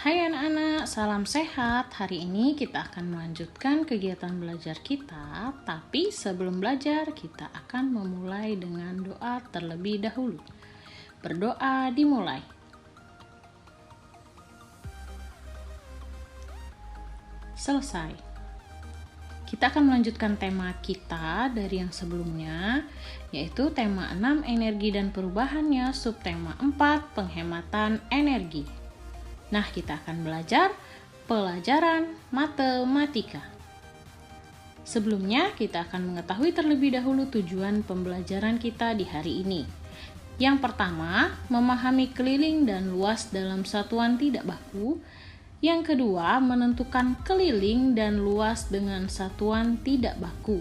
Hai anak-anak, salam sehat. Hari ini kita akan melanjutkan kegiatan belajar kita, tapi sebelum belajar kita akan memulai dengan doa terlebih dahulu. Berdoa dimulai. Selesai. Kita akan melanjutkan tema kita dari yang sebelumnya, yaitu tema 6 energi dan perubahannya, subtema 4 penghematan energi. Nah, kita akan belajar pelajaran matematika. Sebelumnya, kita akan mengetahui terlebih dahulu tujuan pembelajaran kita di hari ini. Yang pertama, memahami keliling dan luas dalam satuan tidak baku. Yang kedua, menentukan keliling dan luas dengan satuan tidak baku.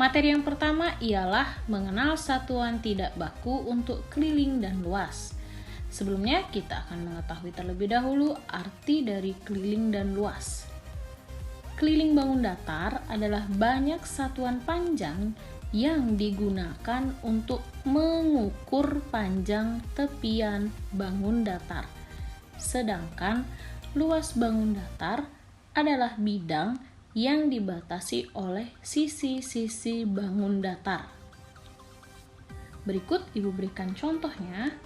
Materi yang pertama ialah mengenal satuan tidak baku untuk keliling dan luas. Sebelumnya, kita akan mengetahui terlebih dahulu arti dari keliling dan luas. Keliling bangun datar adalah banyak satuan panjang yang digunakan untuk mengukur panjang tepian bangun datar. Sedangkan luas bangun datar adalah bidang yang dibatasi oleh sisi-sisi bangun datar. Berikut Ibu berikan contohnya.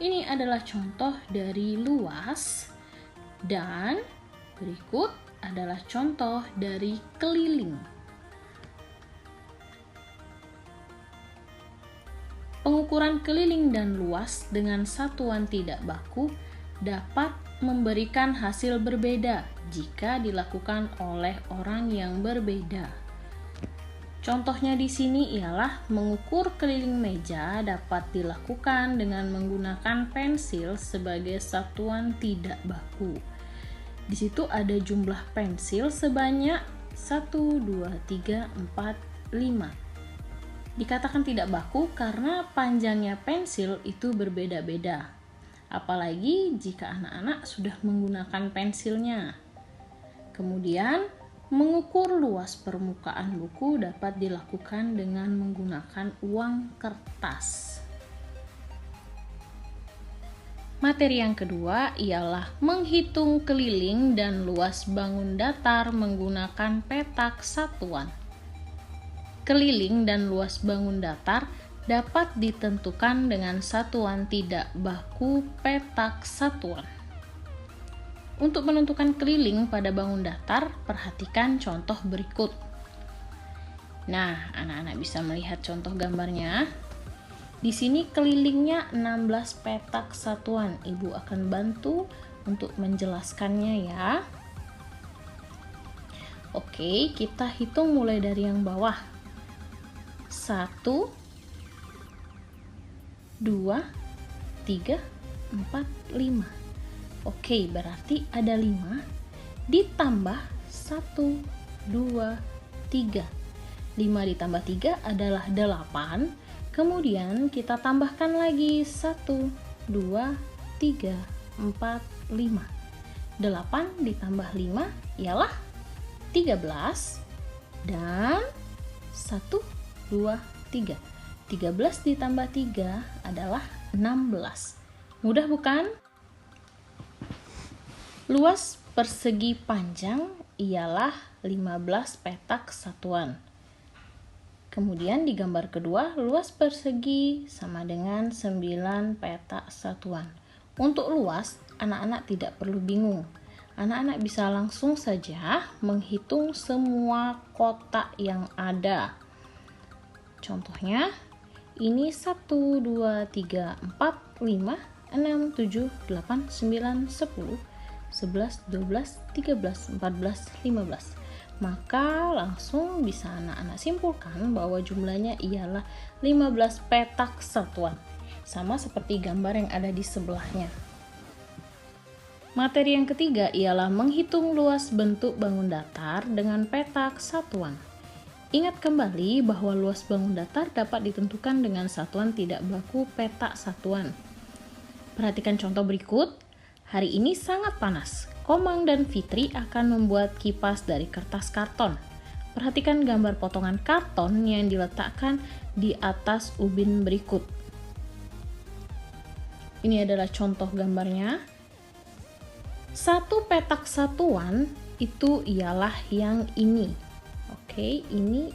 Ini adalah contoh dari luas dan berikut adalah contoh dari keliling. Pengukuran keliling dan luas dengan satuan tidak baku dapat memberikan hasil berbeda jika dilakukan oleh orang yang berbeda. Contohnya di sini ialah mengukur keliling meja dapat dilakukan dengan menggunakan pensil sebagai satuan tidak baku. Di situ ada jumlah pensil sebanyak 1, 2, 3, 4, 5. Dikatakan tidak baku karena panjangnya pensil itu berbeda-beda. Apalagi jika anak-anak sudah menggunakan pensilnya. Kemudian, mengukur luas permukaan buku dapat dilakukan dengan menggunakan uang kertas. Materi yang kedua ialah menghitung keliling dan luas bangun datar menggunakan petak satuan. Keliling dan luas bangun datar dapat ditentukan dengan satuan tidak baku petak satuan. Untuk menentukan keliling pada bangun datar, perhatikan contoh berikut. Nah, anak-anak bisa melihat contoh gambarnya. Di sini kelilingnya 16 petak satuan. Ibu akan bantu untuk menjelaskannya ya. Oke, kita hitung mulai dari yang bawah. 1, 2, 3, 4, 5. Oke, berarti ada 5 ditambah 1, 2, 3. 5 ditambah 3 adalah 8. Kemudian kita tambahkan lagi 1, 2, 3, 4, 5. 8 ditambah 5 ialah 13. Dan 1, 2, 3. 13 ditambah 3 adalah 16. Mudah bukan? Luas persegi panjang ialah 15 petak satuan. Kemudian di gambar kedua, luas persegi sama dengan 9 petak satuan. Untuk luas, anak-anak tidak perlu bingung. Anak-anak bisa langsung saja menghitung semua kotak yang ada. Contohnya, ini 1, 2, 3, 4, 5, 6, 7, 8, 9, 10. 11, 12, 13, 14, 15. Maka langsung bisa anak-anak simpulkan bahwa jumlahnya ialah 15 petak satuan. Sama seperti gambar yang ada di sebelahnya. Materi yang ketiga ialah menghitung luas bentuk bangun datar dengan petak satuan. Ingat kembali bahwa luas bangun datar dapat ditentukan dengan satuan tidak baku petak satuan. Perhatikan contoh berikut. Hari ini sangat panas. Komang dan Fitri akan membuat kipas dari kertas karton. Perhatikan gambar potongan karton yang diletakkan di atas ubin berikut. Ini adalah contoh gambarnya. Satu petak satuan itu ialah yang ini. Oke, ini.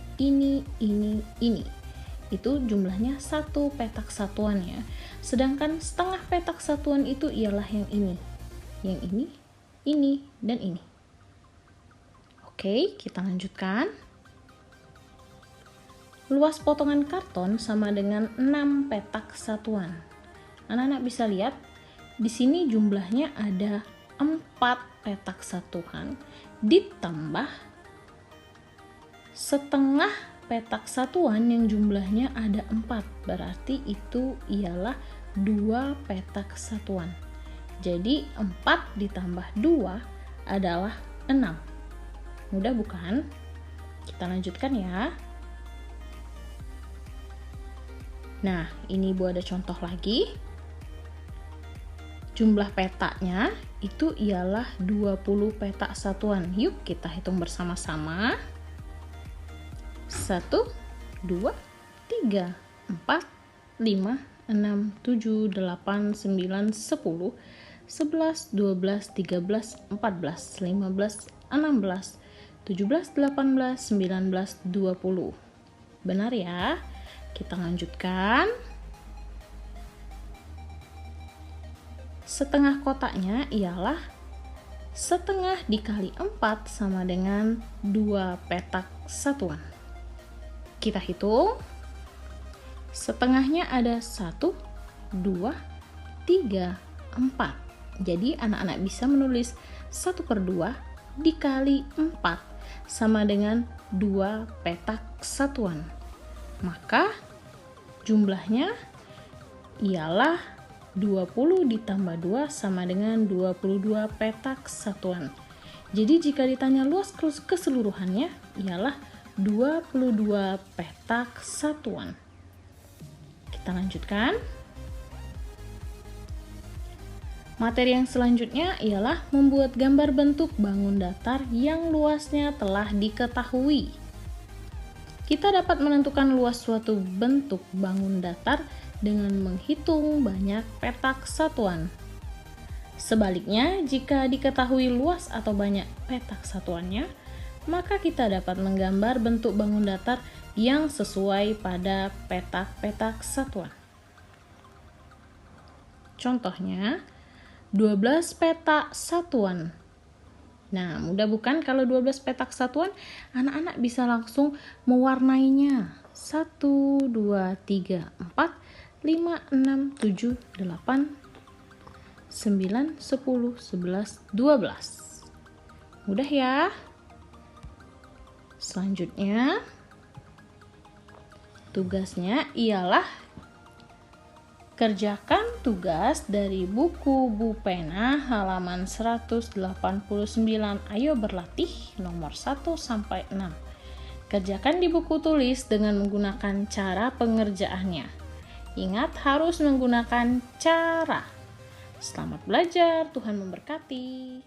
Itu jumlahnya satu petak satuan ya. Sedangkan setengah petak satuan itu ialah yang ini. Yang ini, dan ini. Oke, kita lanjutkan. Luas potongan karton sama dengan 6 petak satuan. Anak-anak bisa lihat, di sini jumlahnya ada 4 petak satuan ditambah setengah petak satuan yang jumlahnya ada 4. Berarti itu ialah 2 petak satuan. Jadi 4 ditambah 2 adalah 6. Mudah bukan? Kita lanjutkan ya. Nah, ini Bu ada contoh lagi. Jumlah petaknya itu ialah 20 petak satuan. Yuk kita hitung bersama-sama. 1, 2, 3, 4, 5, 6, 7, 8, 9, 10, 11, 12, 13, 14, 15, 16, 17, 18, 19, 20. Benar ya? Kita lanjutkan. Setengah kotaknya ialah setengah dikali 4 sama dengan 2 petak satuan. Kita hitung. Setengahnya ada 1, 2, 3, 4. Jadi anak-anak bisa menulis 1/2 dikali 4 sama dengan 2 petak satuan. Maka jumlahnya ialah 20 ditambah 2 sama dengan 22 petak satuan. Jadi jika ditanya luas keseluruhannya ialah 22 petak satuan. Kita lanjutkan. Materi yang selanjutnya ialah membuat gambar bentuk bangun datar yang luasnya telah diketahui. Kita dapat menentukan luas suatu bentuk bangun datar dengan menghitung banyak petak satuan. Sebaliknya, jika diketahui luas atau banyak petak satuannya, maka kita dapat menggambar bentuk bangun datar yang sesuai pada petak-petak satuan. Contohnya, 12 petak satuan. Nah, mudah bukan kalau 12 petak satuan, anak-anak bisa langsung mewarnainya. 1, 2, 3, 4, 5, 6, 7, 8, 9, 10, 11, 12. Mudah ya? Selanjutnya, tugasnya ialah kerjakan tugas dari buku Bu Pena halaman 189. Ayo berlatih nomor 1 sampai 6. Kerjakan di buku tulis dengan menggunakan cara pengerjaannya. Ingat harus menggunakan cara. Selamat belajar, Tuhan memberkati.